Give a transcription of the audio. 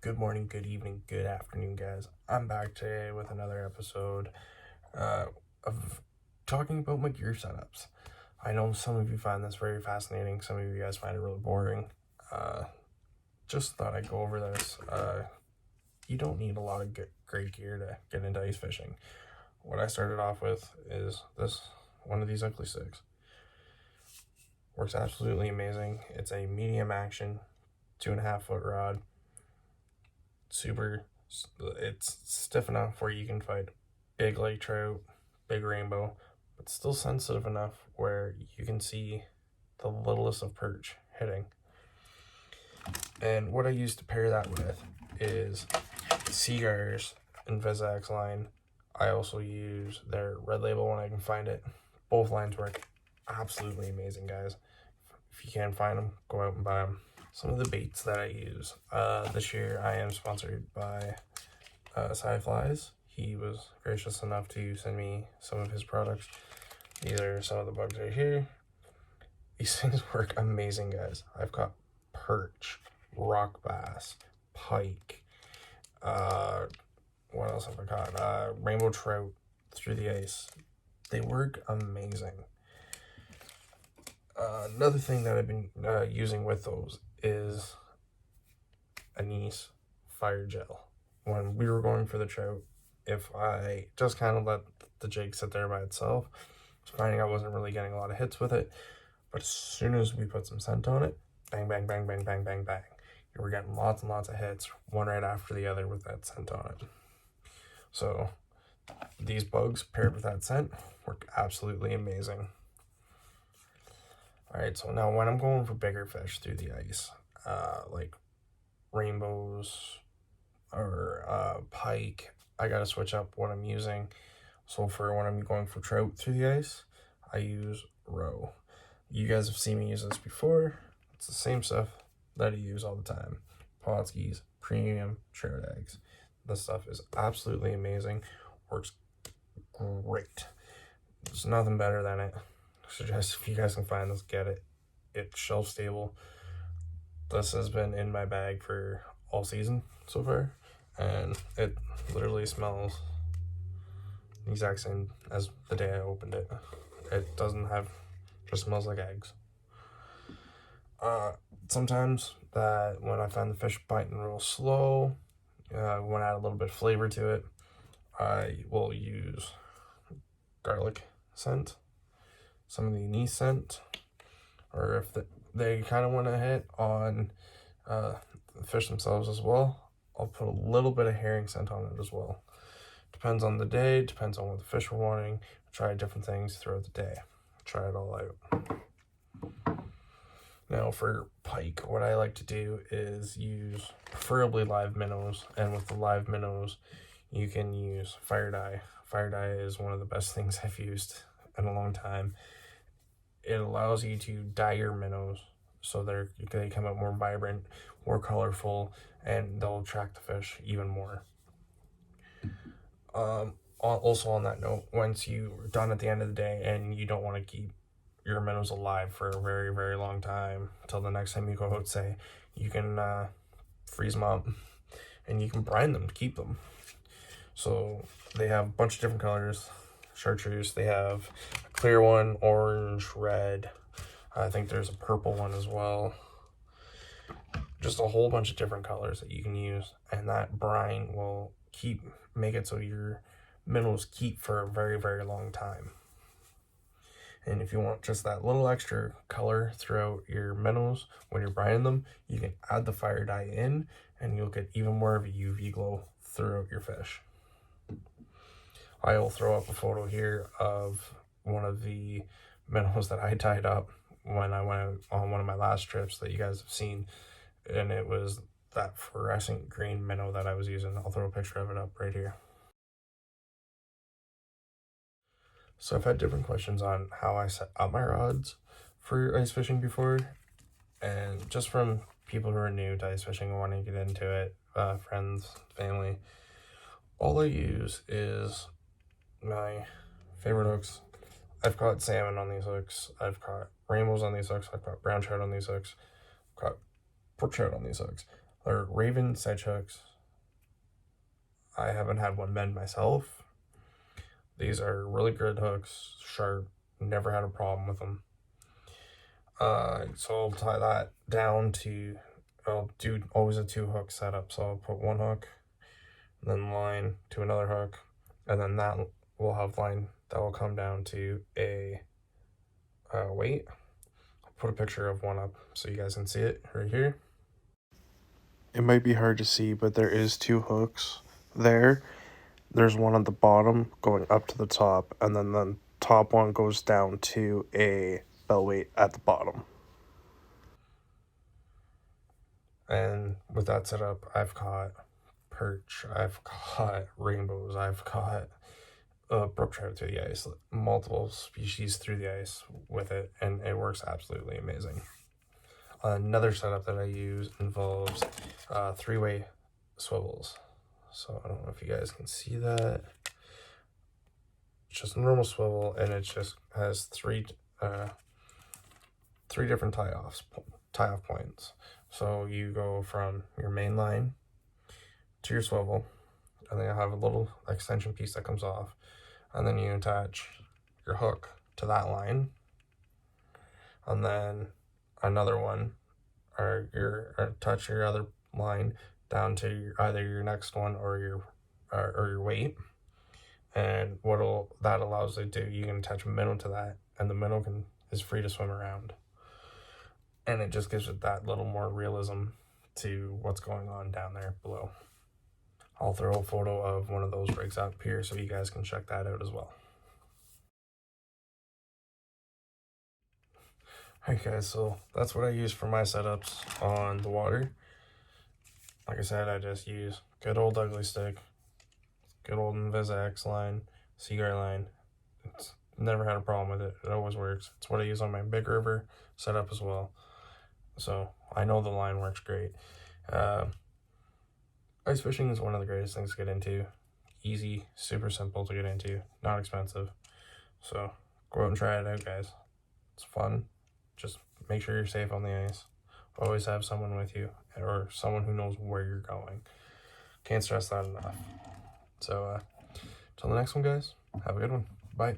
Good morning, good evening, good afternoon, guys. I'm back today with another episode of talking about my gear setups. I know some of you find this very fascinating, some of you guys find it really boring. Just thought I'd go over this. You don't need a lot of great gear to get into ice fishing. What I started off with is one of these ugly sticks. Works absolutely amazing. It's a medium action, 2.5 foot rod. It's stiff enough where you can fight big lake trout, big rainbow, but still sensitive enough where you can see the littlest of perch hitting. And what I use to pair that with is Seagar's Invisax line. I also use their Red Label when I can find it. Both lines work absolutely amazing, guys. If you can't find them, go out and buy them. Some of the baits that I use. This year I am sponsored by Flies. He was gracious enough to send me some of his products. These are some of the bugs right here. These things work amazing, guys. I've got perch, rock bass, pike, what else have I got? Rainbow trout through the ice. They work amazing. Another thing that I've been using with those is anise fire gel. When we were going for the trout, if I just kind of let the jig sit there by itself, I was finding I wasn't really getting a lot of hits with it. But as soon as we put some scent on it, bang, bang, bang, bang, bang, bang, bang. You were getting lots and lots of hits, one right after the other with that scent on it. So these bugs paired with that scent work absolutely amazing. Alright, so now when I'm going for bigger fish through the ice, like rainbows or pike, I gotta switch up what I'm using. So for when I'm going for trout through the ice, I use roe. You guys have seen me use this before. It's the same stuff that I use all the time. Potskis, premium trout eggs. This stuff is absolutely amazing. Works great. There's nothing better than it. Suggest if you guys can find this, get it. It's shelf stable. This has been in my bag for all season so far, and it literally smells the exact same as the day I opened it. It doesn't have, just smells like eggs. Sometimes that when I find the fish biting real slow, I want to add a little bit of flavor to it, I will use garlic scent, some of the anise scent, or if they kind of want to hit on the fish themselves as well, I'll put a little bit of herring scent on it as well. Depends on the day, depends on what the fish are wanting. Try different things throughout the day. Try it all out. Now for pike, what I like to do is use preferably live minnows, and with the live minnows, you can use fire dye. Fire dye is one of the best things I've used in a long time. It allows you to dye your minnows so they come out more vibrant, more colorful, and they'll attract the fish even more. Also on that note, once you're done at the end of the day and you don't want to keep your minnows alive for a very, very long time, until the next time you go out, say, you can freeze them up and you can brine them to keep them. So they have a bunch of different colors. Chartreuse, they have a clear one, orange, red. I think there's a purple one as well. Just a whole bunch of different colors that you can use, and that brine will make it so your minnows keep for a very, very long time. And if you want just that little extra color throughout your minnows when you're brining them, you can add the fire dye in and you'll get even more of a UV glow throughout your fish. I will throw up a photo here of one of the minnows that I tied up when I went on one of my last trips that you guys have seen, and it was that fluorescent green minnow that I was using. I'll throw a picture of it up right here. So I've had different questions on how I set up my rods for ice fishing before, and just from people who are new to ice fishing and wanting to get into it, friends, family, all I use is my favorite hooks. I've caught salmon on these hooks, I've caught rainbows on these hooks, I've caught brown trout on these hooks, I've caught brook trout on these hooks. or Raven sedge hooks. I haven't had one bend myself. These are really good hooks, sharp, never had a problem with them. So I'll tie that down to, I'll do always a 2-hook setup. So I'll put 1 hook, then line to another hook, and then that will have line that will come down to a weight. I'll put a picture of one up so you guys can see it right here. It might be hard to see, but there is 2 hooks there. There's one at the bottom going up to the top, and then the top one goes down to a bell weight at the bottom. And with that setup, I've caught perch, I've caught rainbows, I've caught brook trout through the ice, multiple species through the ice with it, and it works absolutely amazing. Another setup that I use involves 3-way swivels. So I don't know if you guys can see that. It's just a normal swivel, and it just has three different tie-off points. So you go from your main line to your swivel, and then you have a little extension piece that comes off, and then you attach your hook to that line, and then another one, or touch your other line down to either your next one or your weight. And that allows you to do, you can attach a minnow to that, and the minnow is free to swim around, and it just gives it that little more realism to what's going on down there below. I'll throw a photo of one of those rigs up here so you guys can check that out as well. Alright guys, so that's what I use for my setups on the water. Like I said, I just use good old ugly stick, good old Invisa X line, Seaguar line. It's never had a problem with it. It always works. It's what I use on my big river setup as well. So I know the line works great. Ice fishing is one of the greatest things to get into. Easy, super simple to get into, not expensive. So go out and try it out, guys. It's fun. Just make sure you're safe on the ice. Always have someone with you, or someone who knows where you're going. Can't stress that enough. So till the next one, guys, have a good one. Bye.